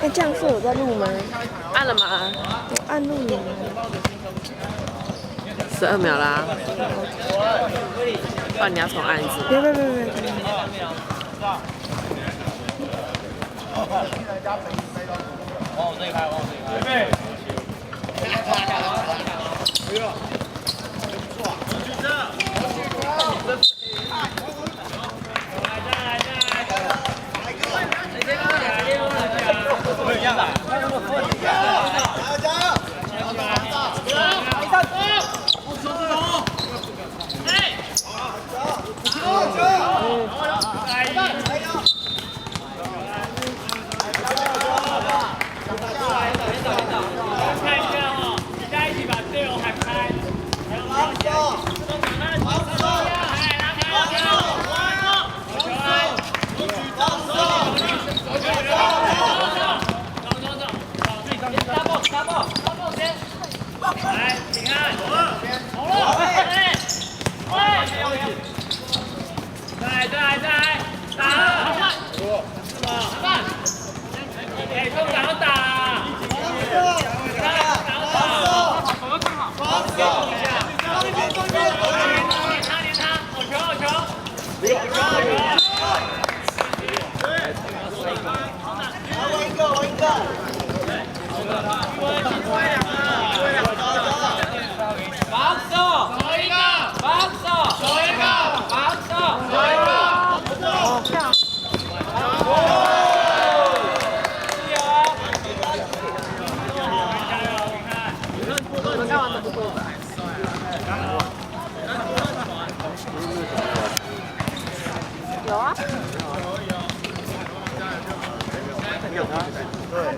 哎，这样是有在录吗？按了吗？我按录影了。12秒啦。不然你要重按一次。别。往我这里开，往我这里开。准备。有啊。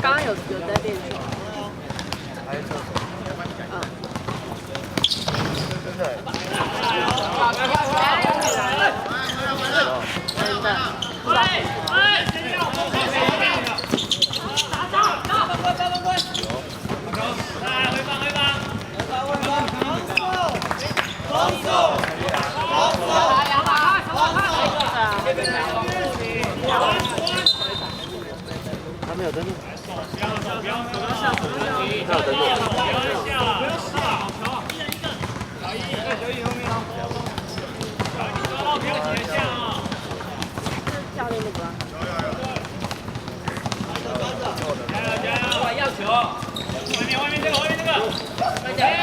刚刚有在练球。他没有登录。不要笑，他有登录。教练那个。要球！外面这个！加油！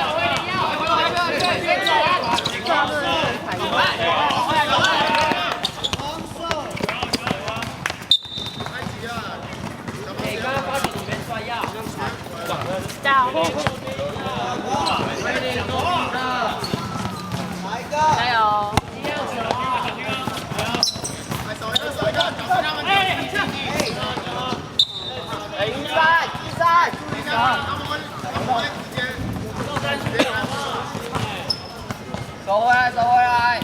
加油！走回来。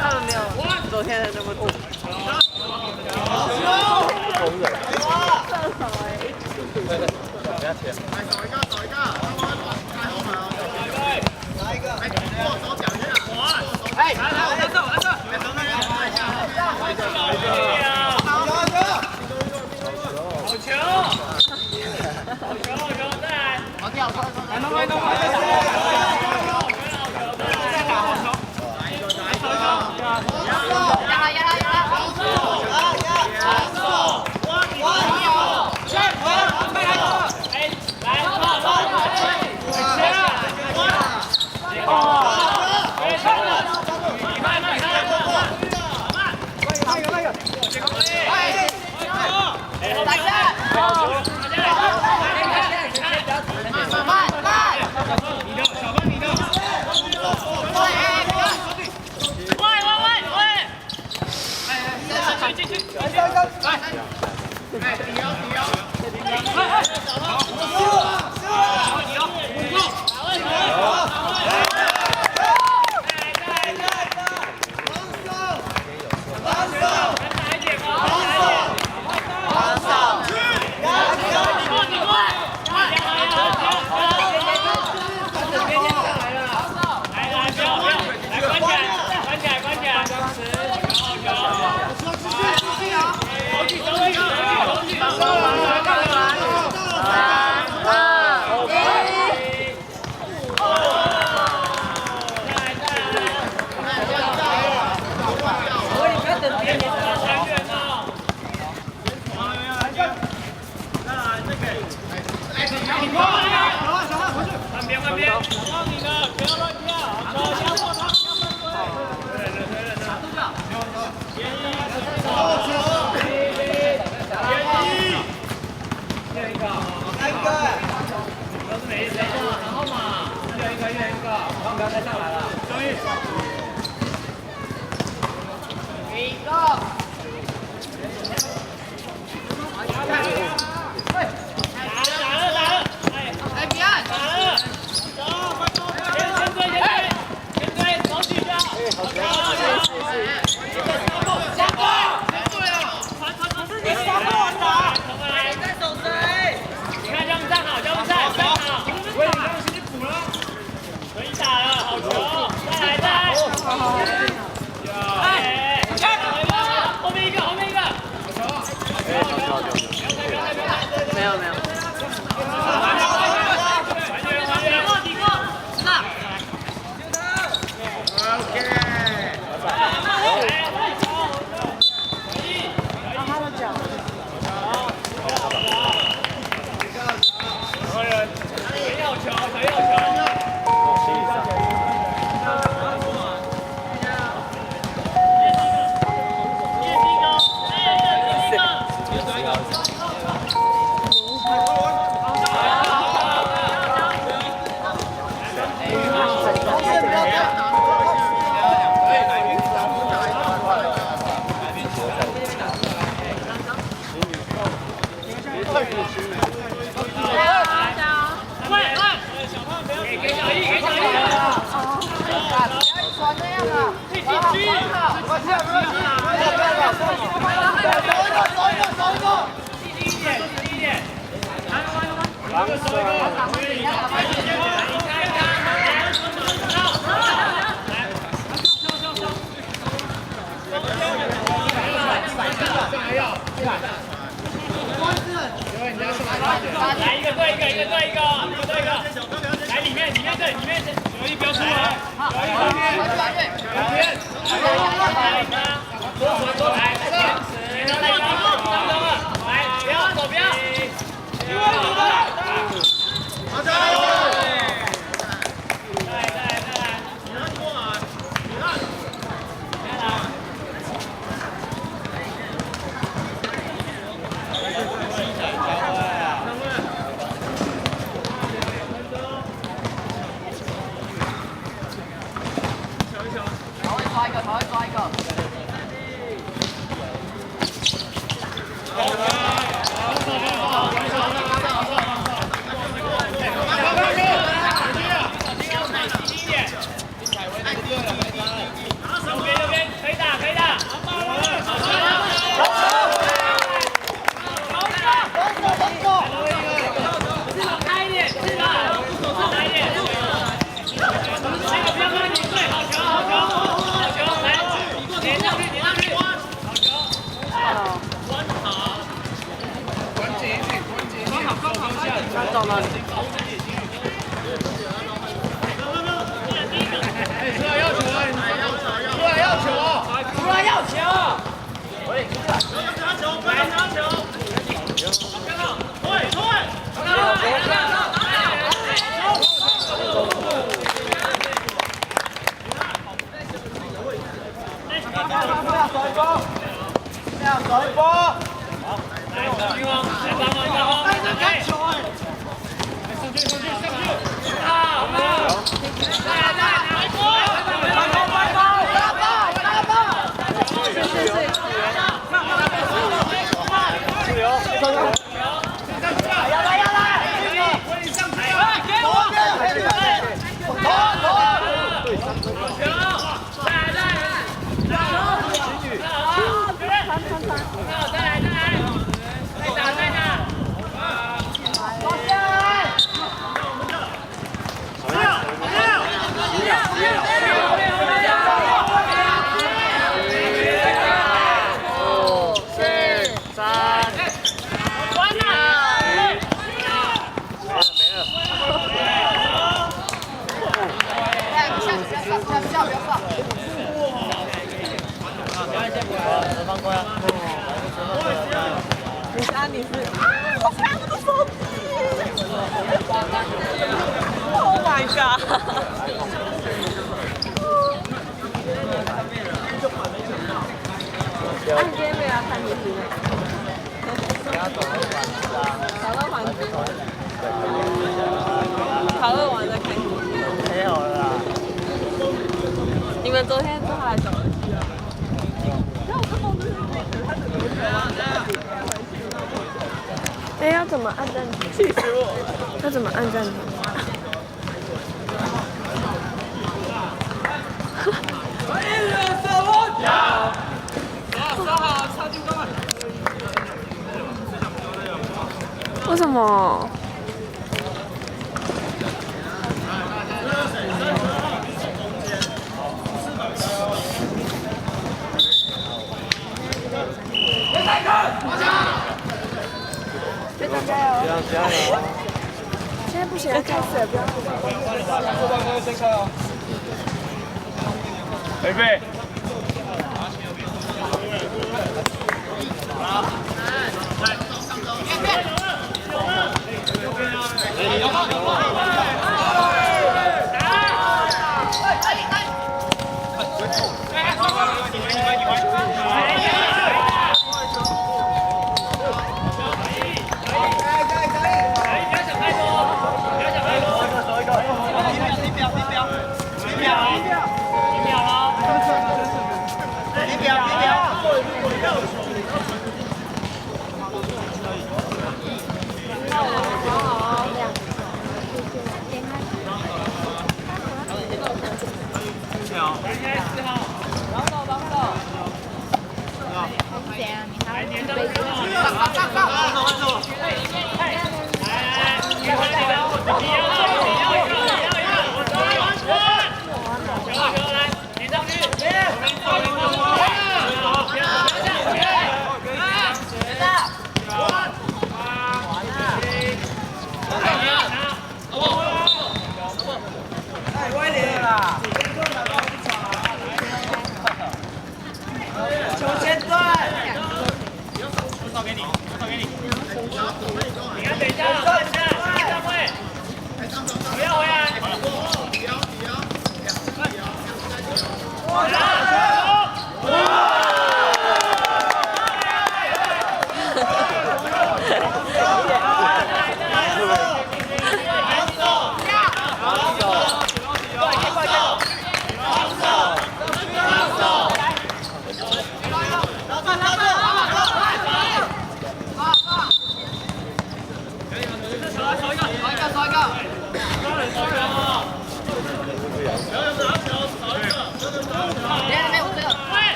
他们没有昨天的那么多。不要切。慢！到你了，不要乱跳，好球，压迫他，都是没谁嘛，然后嘛，一人一个，然后不要再上来了，注意。一个。没有没有。来一个对一个，一个对一个，一个对一个，来里面对，里面有一不要出来，有一后面，右边，来一个，来，来，不要走，不要，好球！到哪里？出来要球啊！出来要球啊！出来要球！喂，拿球，快拿球！看到，对，手一波！好，来，进攻，来帮忙，来球！上去！好，你是啊，我差那么手机。Oh my 尴尬。那你今天没有要看电视吗？讨论完，讨论完再看电视。没有了啦。你们昨天坐下来走了？哎，要怎么按暂停？气死我！要怎么按暂停？为什么？学长加油！加油！现在不行，要开始了，不要。后半关先开哦。预备。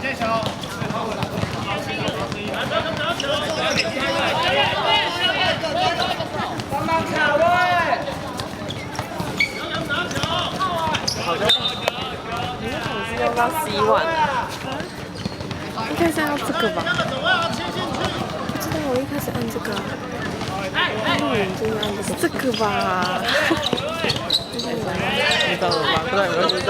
接球！帮忙卡位！你为什么是用到 C1 啊？应该是要这个吧？不知道，我一开始按这个，录影就按这个，这个吧？知道了吧？不知道有没有知道？